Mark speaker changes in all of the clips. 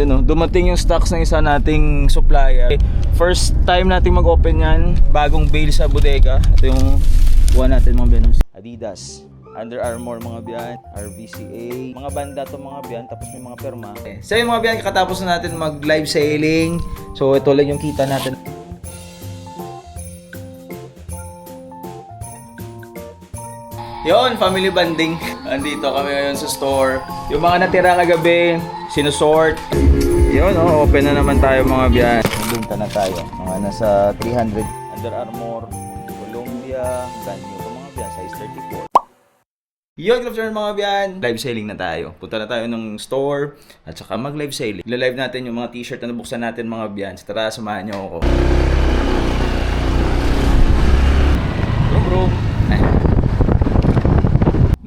Speaker 1: Yun oh, dumating yung stocks ng isa nating supplier. First time nating mag-open yan, bagong bale sa bodega. Ito yung kuha natin mga biyan. Adidas, Under Armour mga biyan, RVCA, mga banda to mga biyan, tapos may mga perma. So yung mga biyan, kakatapos na natin mag live selling. So ito lang yung kita natin. Yon, family banding. Andito kami ngayon sa store. Yung mga natira kagabi, sinusort. Yun, oh, open na naman tayo mga biyan. Binta na tayo. Mga nasa 300. Under Armour, Columbia, Ganyo. Mga biyan, size 34. Yun, good afternoon mga biyan. Live selling na tayo. Punta na tayo ng store at saka mag live selling. Ila-live natin yung mga t-shirt na nabuksan natin mga biyan. Tara, samahan nyo ako. Bro.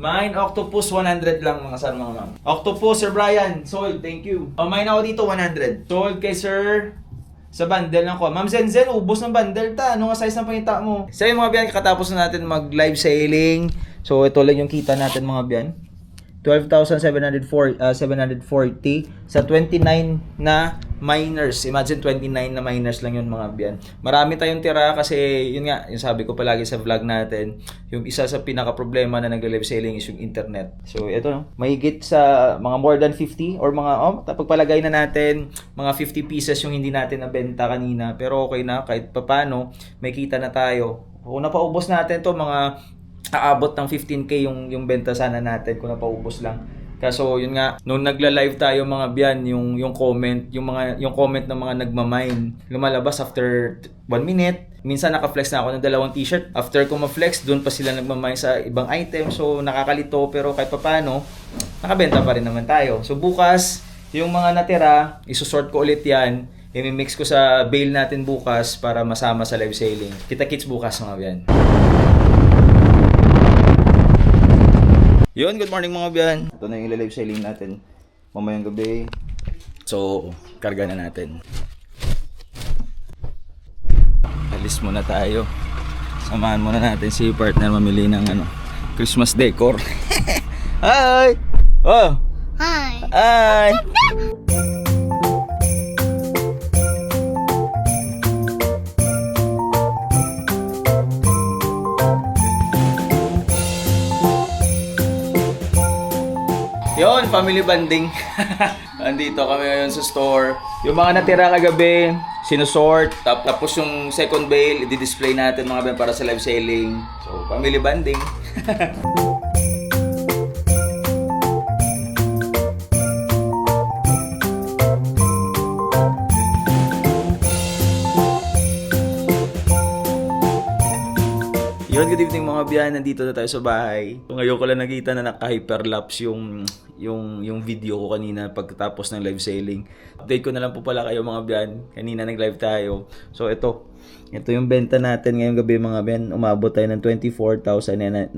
Speaker 1: Mine Octopus 100 lang mga sir mga ma'am. Octopus Sir Brian, sold, thank you. Mine ako dito 100. Sold kay sir sa bundle lang ko. Ma'am Zenzen, ubos ng bundle ta. Ano nga size ng panita mo? So yung mga biyan, kakatapos na natin mag live selling. So ito lang yung kita natin mga biyan. 12,740 sa 29 na miners. Imagine 29 na miners lang yun mga biyan. Marami tayong tira kasi yun nga, yung sabi ko palagi sa vlog natin, yung isa sa pinaka problema na nag-live selling is yung internet. So ito no, mahigit sa mga more than 50 or mga pagpalagay na natin mga 50 pieces yung hindi natin nabenta kanina, pero okay na kahit papano may kita na tayo. Kung napaubos natin to mga aabot ng 15k yung benta sana natin kung napaubos lang. Kaso yun nga, nung nagla-live tayo mga biyan, yung comment, yung comment ng mga nagmamine, lumalabas after 1 minute. Minsan naka-flex na ako ng 2 t-shirt. After ko ma-flex, doon pa sila nagmamine sa ibang item. So nakakalito, pero kahit papaano, nakabenta pa rin naman tayo. So bukas, yung mga natira, isusort ko ulit yan. I-mix ko sa bale natin bukas para masama sa live selling. Kita-kits bukas mga biyan. Yun, good morning mga biyan. Ito na yung live selling natin mamayang gabi. So, karga na natin. Alis muna tayo. Samahan muna natin si partner mamili ng Christmas decor. Hi! Oh!
Speaker 2: Hi!
Speaker 1: Hi! Yun, family banding. Andito kami ngayon sa store. Yung mga natira kagabi, sinusort. Tapos yung second bale, i-display natin mga biyan para sa live selling. So, family banding. Yun, good evening mga biyan. Nandito na tayo sa bahay. Ngayon ko lang nakita na naka-hyperlapse yung video ko kanina pagkatapos ng live selling. Update ko na lang po pala kayo mga biyan. Kanina nag-live tayo. So ito yung benta natin ngayong gabi mga biyan. Umabot tayo ng 24,980.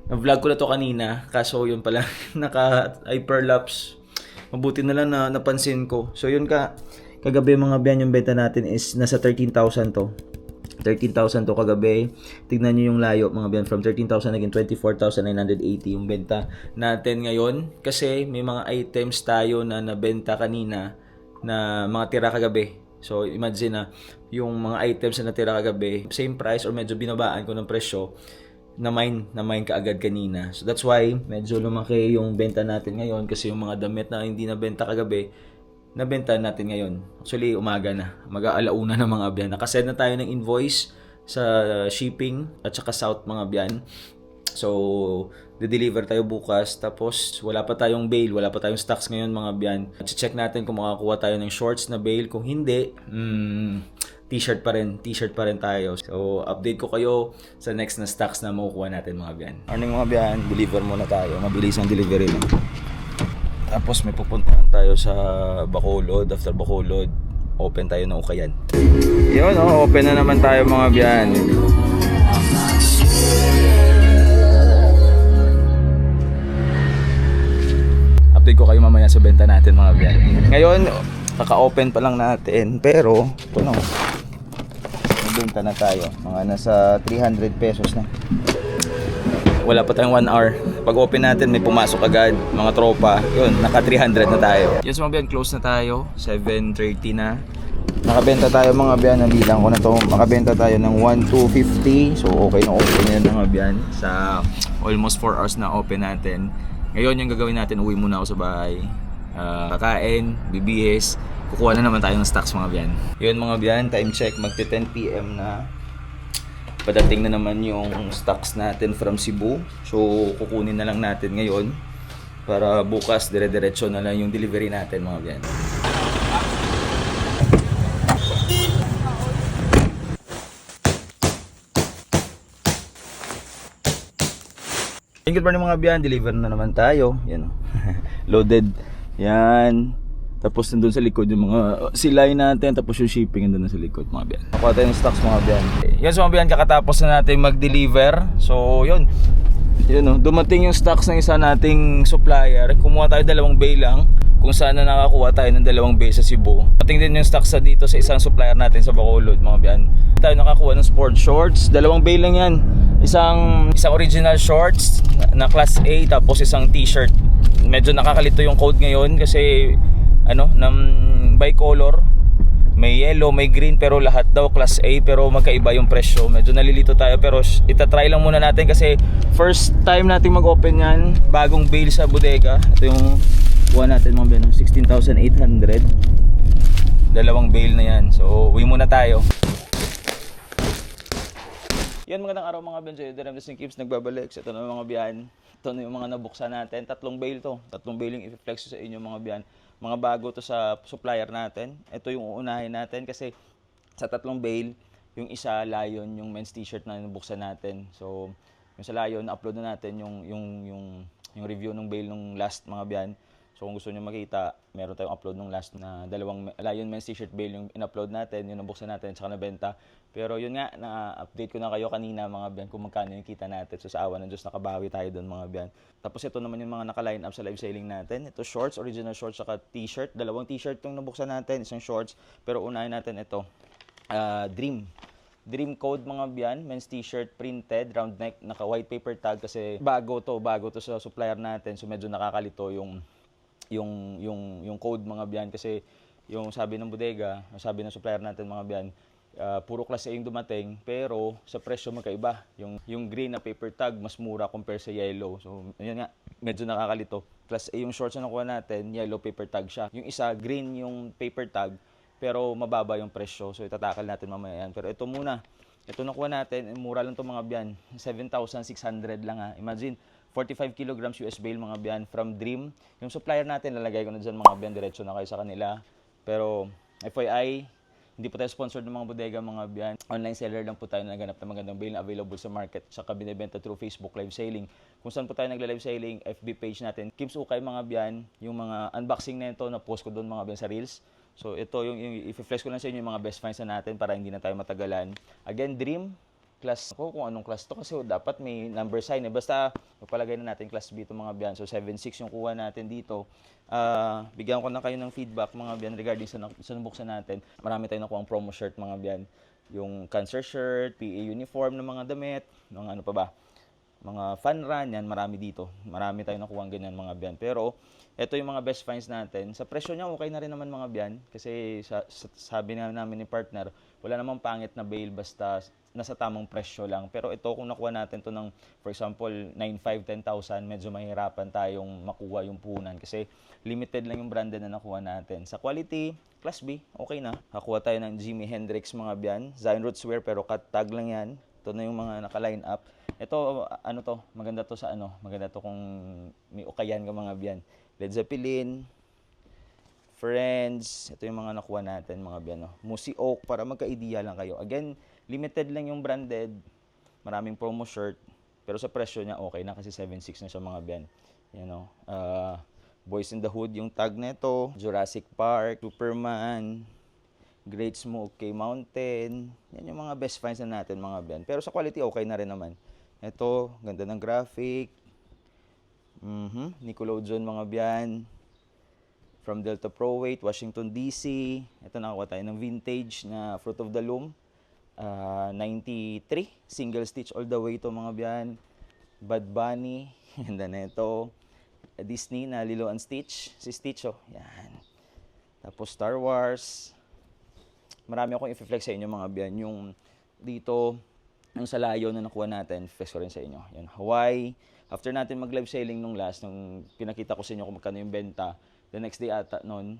Speaker 1: Na-vlog ko na to kanina. Kaso yun pala naka-hyperlapse. Mabuti na lang na napansin ko. So yun kagabi mga biyan, yung benta natin is nasa 13,000 to. 13,000 to kagabi. Tignan nyo yung layo mga biyan. From 13,000 naging 24,980 yung benta natin ngayon. Kasi may mga items tayo na nabenta kanina na mga tira kagabi. So imagine na yung mga items na natira kagabi, same price or medyo binabaan ko ng presyo, na mine kaagad kanina. So that's why medyo lumaki yung benta natin ngayon kasi yung mga damit na hindi nabenta kagabi, nabenta natin ngayon. Actually, umaga na. Mag-aalauna na mga biyan. Nakasend na tayo ng invoice sa shipping at saka south mga biyan. So, de-deliver tayo bukas. Tapos, wala pa tayong bale. Wala pa tayong stocks ngayon mga biyan. Check natin kung makakuha tayo ng shorts na bale. Kung hindi, t-shirt pa rin tayo. So, update ko kayo sa next na stocks na makukuha natin mga biyan. Morning mga biyan. Deliver muna tayo. Mabilis ang delivery na. Tapos may pupuntahan tayo sa Bacolod. After Bacolod, open tayo ng Ukayan. Yun, open na naman tayo mga biyan. Update ko kayo mamaya sa benta natin mga biyan. Ngayon, kaka-open pa lang natin. Pero, ito na. May benta na tayo. Mga nasa 300 pesos na. wala pa tayong 1 hour. Pag open natin, may pumasok agad, mga tropa. Yun, naka 300 na tayo. Yes mga biyan, close na tayo. 7:30 na. Nakabenta tayo mga biyan, nabilang ko na to. Makabenta tayo ng 1,250. So okay na open yan mga biyan. Sa almost 4 hours na open natin. Ngayon yung gagawin natin, uwi muna ako sa bahay. Kakain, bibihis. Kukuha na naman tayo ng stocks mga biyan. Yun mga biyan, time check, magti 10 PM na. Padating na naman yung stocks natin from Cebu. So kukunin na lang natin ngayon para bukas dire-diretso na lang yung delivery natin mga biyan. Good morning mga biyan, deliver na naman tayo. Yan loaded. Yan. Tapos nandun sa likod yung mga silay natin. Tapos yung shipping nandun sa likod mga biyan. Nakuha tayo ng stocks mga biyan. Yan so mga biyan, kakatapos na natin mag-deliver. So yun. Yun dumating yung stocks ng isa nating supplier. Kumuha tayo 2 bay lang. Kung saan na nakakuha tayo ng 2 bay sa Cebu. Dating din yung stocks sa dito sa isang supplier natin sa Bacolod mga biyan. Tayo nakakuha ng sport shorts. 2 bay lang yan. Isang original shorts na class A, tapos isang t-shirt. Medyo nakakalito yung code ngayon kasi ng bicolor, may yellow, may green, pero lahat daw class A, pero magkaiba yung presyo. Medyo nalilito tayo pero itatry lang muna natin kasi first time natin mag-open yan, bagong bale sa bodega. Ito yung kuha natin mga biyan, 16,800. 2 bale na yan. So uwi muna tayo. Yan, magandang araw mga biyan. Jeremy St. Kips nagbabalik. Ito na mga biyan. Ito na yung mga nabuksan natin. 3 bale to. 3 bale yung i-flex sa inyo mga biyan. Mga bago to sa supplier natin. Ito yung uunahin natin kasi sa 3 bale, yung isa Lion, yung men's t-shirt na nabuksan natin. So, yung sa Lion, upload na natin yung review ng bale nung last mga biyan. So kung gusto niyo makita, meron tayong upload nung last na 2 Lion men's t-shirt bale yung in-upload natin, yung nabuksan natin, saka nabenta. Pero yun nga, na-update ko na kayo kanina mga biyan kung magkano yung kita natin. So sa awa ng Diyos, nakabawi tayo doon mga biyan. Tapos ito naman yung mga naka-line up sa live selling natin. Ito shorts, original shorts, saka t-shirt. 2 t-shirt yung nabuksan natin, isang shorts. Pero unahin natin ito, Dream Code mga biyan, men's t-shirt printed, round neck, naka white paper tag kasi bago to sa supplier natin. So medyo nakakalito yung code mga biyan kasi yung sabi ng bodega, sabi ng supplier natin mga biyan, puro class A yung dumating pero sa presyo magkaiba. Yung green na paper tag mas mura compare sa yellow. So yun nga, medyo nakakalito. Class A yung shorts na nakuha natin, yellow paper tag siya. Yung isa green yung paper tag pero mababa yung presyo. So itatakal natin mamaya yan. Pero ito muna. Ito nakuha natin, mura lang to mga biyan. 7,600 lang ha. Imagine 45 kilograms US bale mga biyan from Dream. Yung supplier natin, lalagay ko na dyan mga biyan, diretso na kayo sa kanila. Pero FYI, hindi po tayo sponsored ng mga bodega mga biyan. Online seller lang po tayo naganap na magandang bale na available sa market. Saka binibenta through Facebook live selling. Kung saan po tayo nagla-live selling, FB page natin. Kims Ukay mga biyan, yung mga unboxing na ito, na-post ko doon mga biyan sa Reels. So ito yung i-flex ko lang sa inyo yung mga best finds na natin para hindi na tayo matagalan. Again, Dream class ako kung anong class to kasi dapat may number sign basta magpalagay na natin class B to mga biyan. So 7.6 yung kuha natin dito. Bigyan ko na kayo ng feedback mga biyan regarding sa nabuksan natin. Marami tayong nakuha ang promo shirt mga biyan. Yung cancer shirt, PA uniform ng mga damit, mga ano pa ba, mga fun run, yan marami dito. Marami tayong nakuha ganyan mga biyan. Pero ito yung mga best finds natin. Sa presyo niya okay na rin naman mga biyan kasi sabi namin ni partner, wala namang pangit na bale basta nasa tamang presyo lang. Pero ito kung nakuha natin to ng for example 9,500, 10,000, medyo mahirapan tayong makuha yung puhunan kasi limited lang yung branded na nakuha natin. Sa quality, class B, okay na. Nakuha tayo ng Jimi Hendrix mga biyan. Zion Roots wear pero cut tag lang yan. Ito na yung mga naka-line up. Ito, maganda to maganda to kung may ukayan ka mga biyan. Led Zeppelin, Friends, ito yung mga nakuha natin mga biyan. Musi Oak, para magka-idea lang kayo. Again, limited lang yung branded, maraming promo shirt, pero sa presyo niya okay na kasi 7.6 na siya mga biyan. Boys in the Hood yung tag nito, Jurassic Park, Superman, Great Smoky Mountain. Yan yung mga best finds na natin mga biyan. Pero sa quality okay na rin naman. Ito, ganda ng graphic. Nickelodeon mga biyan. From Delta Pro Weight, Washington DC. Ito nakakuha tayo ng vintage na Fruit of the Loom. 93, single stitch all the way to mga biyan. Bad Bunny, and then ito, Disney na Lilo and Stitch, si Stitch oh, yan. Tapos Star Wars. Marami akong i-flex sa inyo mga biyan. Yung dito, yung sa layo na nakuha natin, flex ko rin sa inyo. Yan, Hawaii. After natin mag-live sailing nung last, nung pinakita ko sa inyo kung magkano yung benta, the next day ata noon,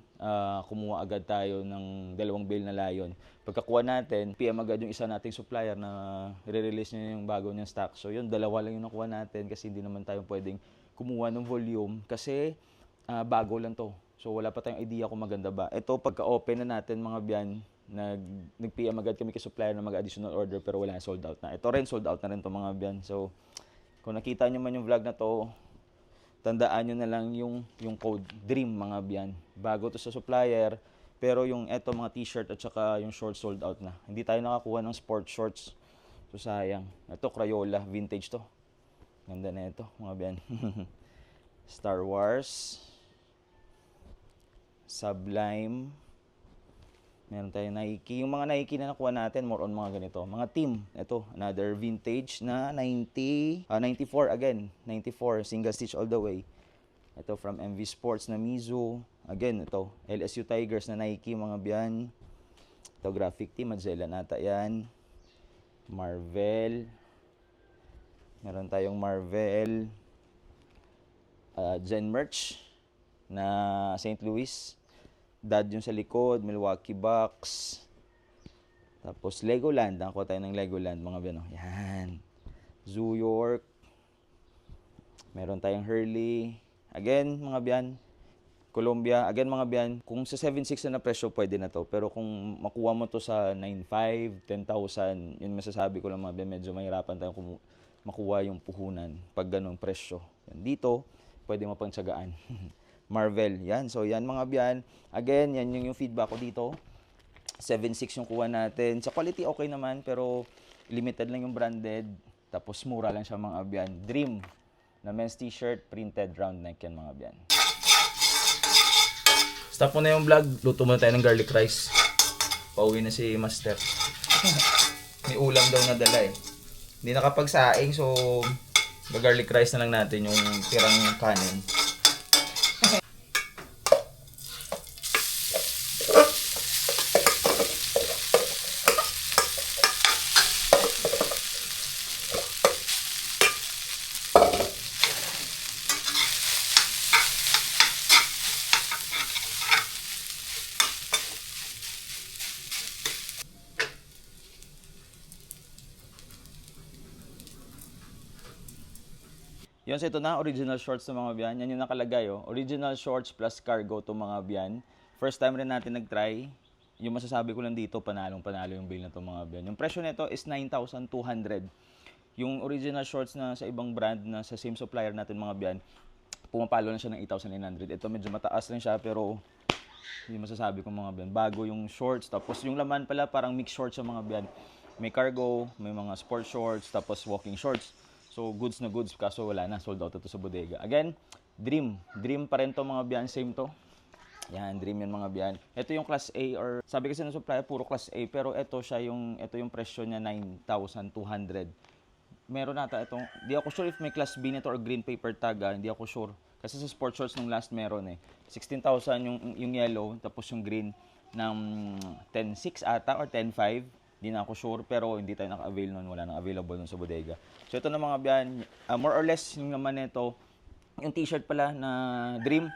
Speaker 1: kumuha agad tayo ng 2 bale na layon. Pagkakuha natin, PM agad yung isa nating supplier na i-release niya yung bago niyang stock. So yun, 2 lang yung nakuha natin kasi hindi naman tayo pwedeng kumuha ng volume kasi bago lang to. So wala pa tayong idea kung maganda ba. Ito pagka-open na natin mga biyan, nag-PM agad kami kay supplier na mag-additional order pero wala, sold out na. Ito rin sold out na rin to mga biyan. So kung nakita nyo man yung vlog na to, tandaan nyo na lang yung code DREAM mga biyan. Bago to sa supplier, pero yung eto mga t-shirt at saka yung shorts sold out na. Hindi tayo nakakuha ng sport shorts. So sayang. Ito Crayola, vintage to. Ganda na ito mga biyan. Star Wars, Sublime, meron tayong Nike. Yung mga Nike na nakuha natin, more on mga ganito. Mga team. Ito, another vintage na 94 again. 94, single stitch all the way. Ito from MV Sports na Mizu. Again, ito, LSU Tigers na Nike, mga biyan. Ito, graphic team, Magellan ata yan. Marvel. Meron tayong Marvel. Gen Merch na St. Louis. Dad yung sa likod, Milwaukee Bucks. Tapos Legoland, nakuha tayo ng Legoland, mga biyan. Yan. Zoo York. Meron tayong Hurley. Again, mga biyan. Columbia. Again, mga biyan. Kung sa 7.6 na presyo, pwede na to. Pero kung makuha mo to sa 9.5, 10,000, yun masasabi ko lang mga biyan, medyo mahirapan tayong makuha yung puhunan pag ganong presyo. Yan. Dito, pwede mo pang tsagaan. Marvel. Yan. So, yan mga biyan. Again, yan yung feedback ko dito. 7.6 yung kuha natin. Sa quality, okay naman. Pero, limited lang yung branded. Tapos, mura lang siya mga biyan. Dream na men's t-shirt, printed round neck yan mga biyan. Stop mo na yung vlog. Luto muna tayo ng garlic rice. Pauwi na si Master. May ulam daw na dala eh. Hindi nakapagsaing. So, garlic rice na lang natin yung tirang kanin. Yun, so ito na, original shorts ng mga biyan. Yan yung nakalagay, oh. Original shorts plus cargo to mga biyan. First time rin natin nag-try. Yung masasabi ko lang dito, panalo yung bill na to mga biyan. Yung presyo nito is 9,200. Yung original shorts na sa ibang brand na sa same supplier natin mga biyan, pumapalo na siya ng 8,900. Ito medyo mataas rin siya pero hindi masasabi ko mga biyan. Bago yung shorts, tapos yung laman pala parang mixed shorts sa mga biyan. May cargo, may mga sport shorts, tapos walking shorts. So, goods na goods, kaso wala na. Sold out ito sa bodega. Again, Dream. Dream pa rin to mga biyan. Same to. Yan, Dream yan mga biyan. Ito yung class A or, sabi kasi ng supplier, puro class A. Pero ito yung presyo niya, 9,200. Meron nata itong, di ako sure if may class B nito or green paper tag. Hindi ako sure. Kasi sa sport shorts nung last meron eh. 16,000 yung yellow, tapos yung green ng 10.6 ata or 10.5. Hindi na ako sure, pero hindi tayo naka-avail nun. Wala nang available nun sa bodega. So, ito na mga biyan. More or less, yung naman nito, yung t-shirt pala na Dream,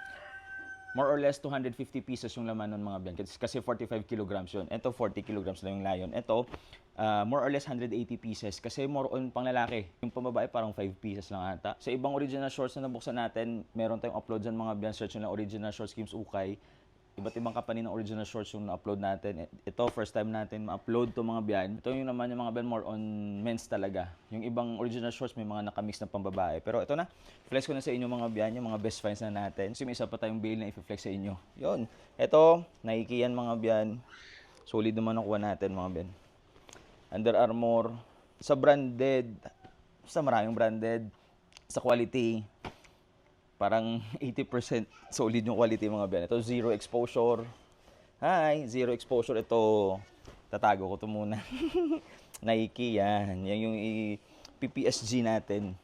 Speaker 1: more or less 250 pieces yung laman nun mga biyan. Kasi 45 kilograms yun. Ito, 40 kilograms na yung lion. Ito, more or less 180 pieces. Kasi more on pang lalaki. Yung pambabae, parang 5 pieces lang ata. Sa ibang original shorts na nabuksan natin, meron tayong upload dyan mga biyan. Search nyo lang original shorts Kim's Ukay. Iba't ibang company ng original shorts yung na-upload natin. Ito, first time natin ma-upload to mga biyan. Ito yung naman yung mga biyan more on men's talaga. Yung ibang original shorts may mga nakamix na pambabae. Pero ito na, flex ko na sa inyo mga biyan, yung mga best finds na natin. So may isa pa tayong bail na i-flex sa inyo. Yun. Ito, Nike yan mga biyan. Solid naman nakuha natin mga biyan. Under Armour. Sa branded, sa maraming branded. Sa quality, parang 80% solid yung quality mga biyan. Ito, zero exposure. Hi, zero exposure. Ito, tatago ko to muna. Nike, yan. Yan yung PPSG natin.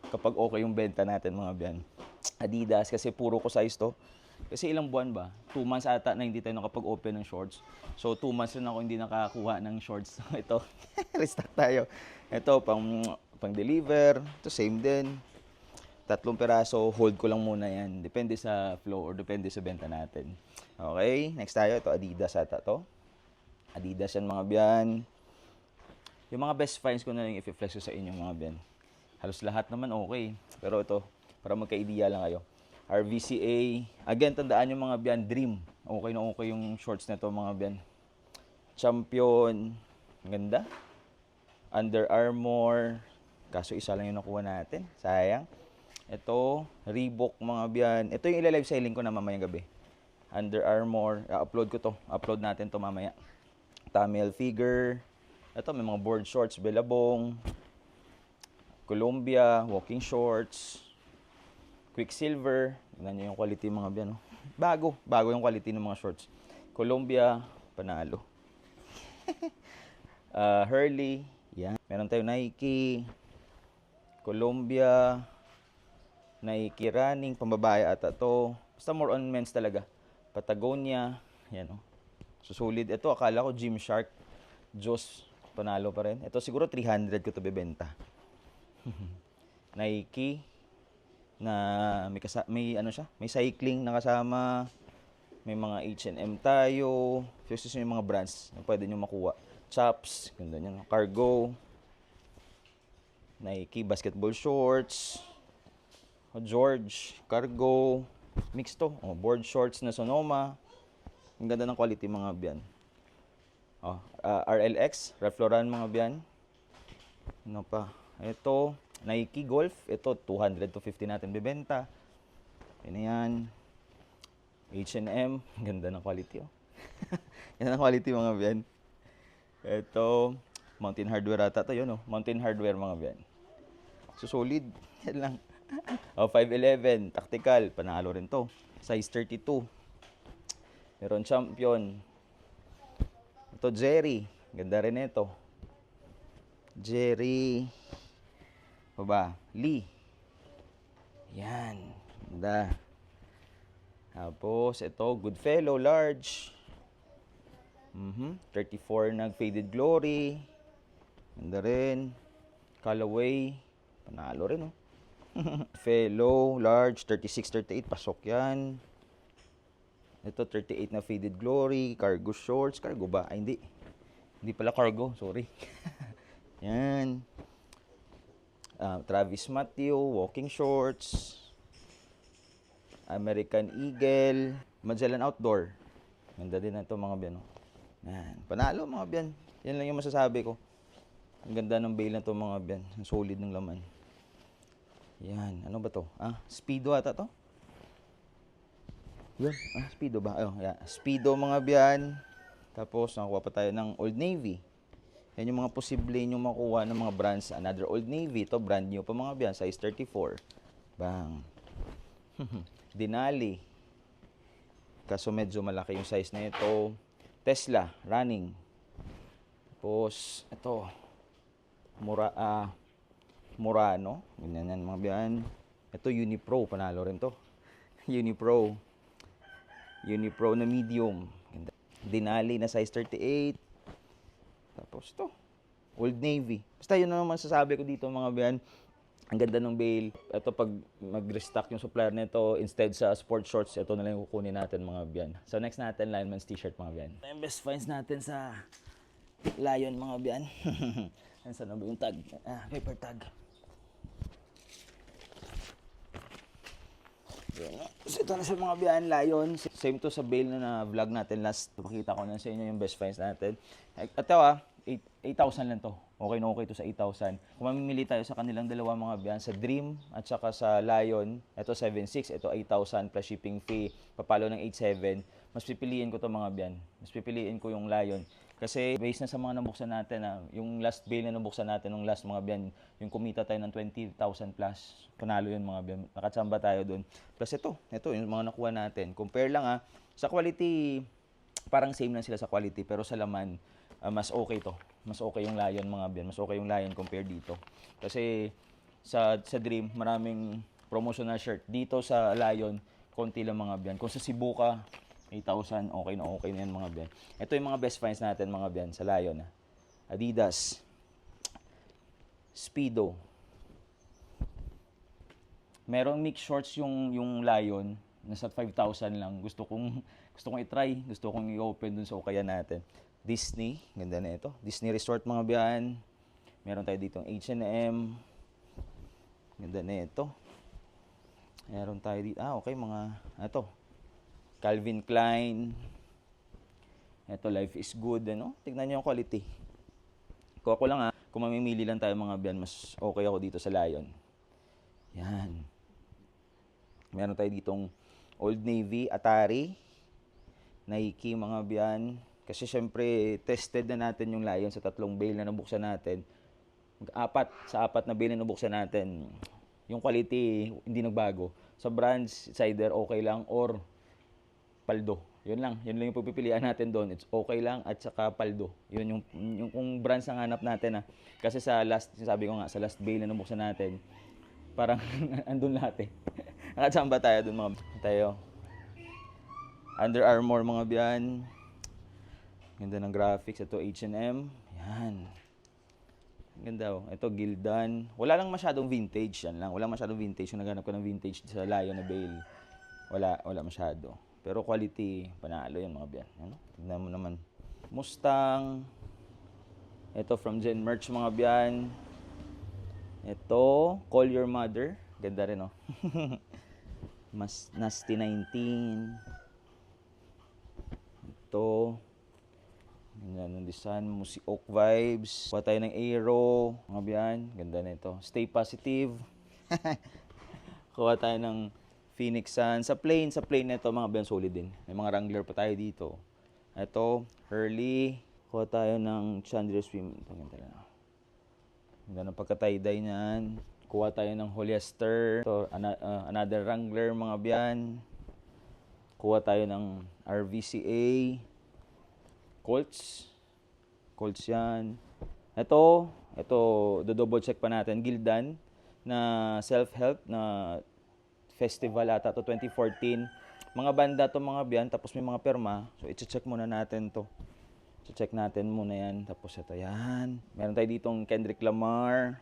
Speaker 1: kapag okay yung benta natin mga biyan. Adidas kasi puro ko size to. Kasi ilang buwan ba? 2 months ata na hindi tayo nakapag-open ng shorts. So 2 months rin ako hindi nakakuha ng shorts. Ito, restock tayo. Ito, pang deliver. Ito, same din. 3 piraso, hold ko lang muna yan. Depende sa flow or depende sa benta natin. Okay, next tayo. Ito, Adidas ata to. Adidas yan mga biyan. Yung mga best finds ko na lang i-flex ko sa inyo mga biyan. Halos lahat naman okay. Pero ito, para magka-idea lang kayo. RVCA. Again, tandaan yung mga biyan, Dream. Okay na okay yung shorts na to mga biyan. Champion. Ganda. Under Armour. Kaso isa lang yung nakuha natin. Sayang. Ito, Reebok mga biyan. Ito yung ila-live selling ko na mamayang gabi. Under Armour. Upload ko to. Upload natin to mamaya. Tommy Hilfiger. Ito, may mga board shorts. Billabong. Columbia. Walking shorts. Quicksilver. Tignan nyo yung quality mga biyan. No? Bago yung quality ng mga shorts. Columbia, panalo. Hurley, yan. Meron tayo Nike, Columbia, Nike Running, pambabae ata to. Basta more on men's talaga. Patagonia, yan o. Susulid. Ito, akala ko Gymshark. Diyos, panalo pa rin. Ito siguro 300 ko to bebenta. Nike, na may ano siya, may cycling na kasama, may mga H&M tayo, so yung mga brands na pwede nyo makuha. Chaps, ganda nyo, Cargo, Nike basketball shorts, George, Cargo, mix to, board shorts na Sonoma, ang ganda ng quality mga biyan. RLX, Ralph Lauren mga biyan. Ano pa? Ito, Nike Golf, ito 200 to 50 natin bebenta. Yan. H&M, ganda ng quality oh. Ganda ng quality mga biyan. Ito, Mountain Hardware ata to yun oh. Mountain Hardware mga biyan. So solid, yan lang. 511, tactical, panalo rin to. Size 32. Meron Champion. Ito Jerry, ganda rin ito. Jerry. Ba? Lee. Yan. Ganda. Tapos, ito, Goodfellow, large. 34 nag-faded glory. Ganda rin. Callaway. Panalo rin, oh. Fellow, large, 36, 38. Pasok yan. Ito, 38 na faded glory. Cargo shorts. Cargo ba? Ay, hindi. Hindi pala cargo. Sorry. Yan. Travis Matthew, walking shorts, American Eagle, Magellan Outdoor. Ganda din na ito mga biyan. Yan. Panalo mga biyan. Yan lang yung masasabi ko. Ang ganda ng bale na ito mga biyan. Ang solid ng laman. Yan. Ano ba to? Speedo ata to? Yan. Speedo ba? Yeah. Speedo mga biyan. Tapos nakakuha pa tayo ng Old Navy. Yan yung mga posible nyo makuha ng mga brands. Another Old Navy. Ito, brand new pa mga biyan. Size 34. Bang. Denali. Kaso medyo malaki yung size na ito. Tesla. Running. Tapos, ito. Murano. Ganyan yan mga biyan. Ito, Unipro. Panalo rin to. Unipro. Unipro na medium. Denali na size 38. Tapos to, Old Navy. Basta yun na naman sasabi ko dito mga biyan. Ang ganda ng bale. Ito pag mag-restock yung supplier nito, instead sa sport shorts, ito na lang yung kukunin natin mga biyan. So next natin, Lionman's t-shirt mga biyan. Yung best finds natin sa Lion mga biyan. Saan na ba yung tag? Paper tag. So ito na sa mga biyan, Lion. Same to sa bale na vlog natin last. Pakita ko na sa inyo yung best finds natin. Ito 8,000 lang to. Okay na okay to sa 8,000. Kung mamimili tayo sa kanilang dalawa mga biyan, sa Dream at saka sa Lion, ito 7,600, ito 8,000 plus shipping fee, papalo ng 8,700. Mas pipiliin ko to mga biyan. Mas pipiliin ko yung Lion. Kasi based na sa mga nabuksan natin, yung last bale na nabuksan natin, yung last mga biyan, yung kumita tayo ng 20,000 plus. Panalo yun mga biyan. Nakatsamba tayo dun. Plus ito yung mga nakuha natin. Compare lang sa quality, parang same lang sila sa quality, pero sa laman, mas okay to. Mas okay yung Lion mga biyan. Mas okay yung Lion compare dito. Kasi sa Dream, maraming promotional shirt. Dito sa Lion, konti lang mga biyan. Kung sa Cebu ka, 8,000, okay na yan mga biyan. Ito yung mga best finds natin mga biyan sa Lion. Adidas, Speedo. Merong mix shorts yung Lion, nasa 5,000 lang. Gusto kong i-try, gusto kong i-open dun sa Ukayan natin. Disney, ganda na ito. Disney Resort mga biyan. Meron tayo ditong H&M. Ganda na ito. Meron tayo dito. Okay, mga ito. Calvin Klein. Ito, Life is Good, ano? Tignan niyo yung quality. Kung ako lang kung mamimili lang tayo mga biyan, mas okay ako dito sa Lion. Yan. Meron tayo ditong Old Navy, Atari, Nike, mga biyan. Kasi syempre, tested na natin yung Lion sa 3 bale na nabuksan natin. Sa apat na bale na nabuksan natin, yung quality hindi nagbago. Sa brands, it's either okay lang or paldo. Yun lang yung pagpipilian natin doon. It's okay lang at saka paldo. Yun yung kung brands ang hanap natin Kasi sa sabi ko nga, sa last bale na nabuksan natin, parang andun lahat Nakachamba tayo doon mga tayo. Under Armour mga biyan. Ganda ng graphics. Ito H&M. Yan. Ganda Ito Gildan. Wala lang masyadong vintage. Yan lang. Wala masyadong vintage. Kung naghanap ko ng vintage sa Lion na bale. Wala masyado. Pero quality, panalo yan mga biyan. Ano? Tignan mo naman. Mustang. Ito from Zen Merch mga biyan. Ito, Call Your Mother. Ganda rin Mas Nasty 19. Ito. Ganda ng design. Musi Oak Vibes. Kuha tayo ng Aero. Mga biyan. Ganda na ito. Stay Positive. Kuha tayo ng Phoenix Sun. Sa plain na ito, mga biyan, solid din. May mga Wrangler pa tayo dito. Ito, Hurley. Kuha tayo ng Chandler Swim. Ito, ganda ng pagka-tie-dye niyan. Kuha tayo ng Hollister. Ito, another Wrangler, mga biyan. Kuha tayo ng RVCA. Colts yan. Ito, do-double check pa natin. Gildan na self-help na festival ata to 2014. Mga banda to mga biyan, tapos may mga perma. So, i-check muna natin to. Check natin muna yan. Tapos ito yan. Meron tayo ditong Kendrick Lamar.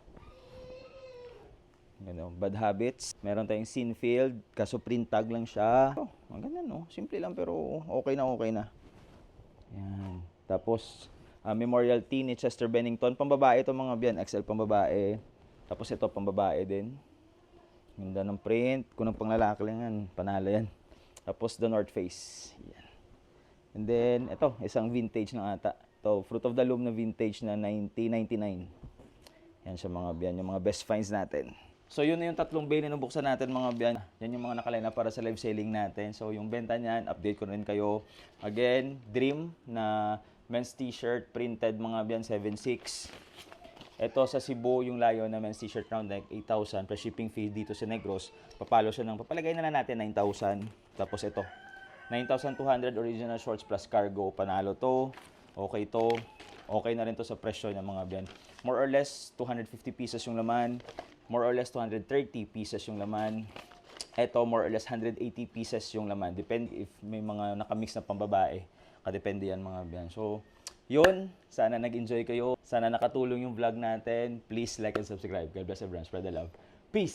Speaker 1: Bad Habits. Meron tayong Sinfield. Kaso print tag lang siya. Maganda Simple lang pero okay na. Yan. Tapos Memorial Tee ni Chester Bennington. Pambabae ito mga biyan. XL pambabae. Tapos ito pambabae din. Ganda ng print. Kung ng panglalaki lang yan, panalo yan. Tapos The North Face. Yan. And then, ito, isang vintage na ata. Ito, Fruit of the Loom na vintage na 1999. Yan siya mga biyan, yung mga best finds natin. So, yun na yung 3 bale na nabuksan natin mga biyan. Yan yung mga nakalina para sa live selling natin. So, yung benta niyan, update ko rin kayo. Again, Dream na men's t-shirt, printed mga biyan, 7.6. Ito sa Cebu, yung Lion na men's t-shirt round neck, 8,000 plus shipping fee dito sa Negros. Papalagay na lang natin 9,000. Tapos ito, 9,200 original shorts plus cargo. Panalo to. Okay to. Okay na rin to sa presyo ng mga biyan. More or less, 250 pieces yung laman. More or less, 230 pieces yung laman. Ito, more or less, 180 pieces yung laman. Depende if may mga nakamix na pambabae. Kadepende yan mga biyan. So, yun. Sana nag-enjoy kayo. Sana nakatulong yung vlog natin. Please like and subscribe. God bless everyone. Spread the love. Peace!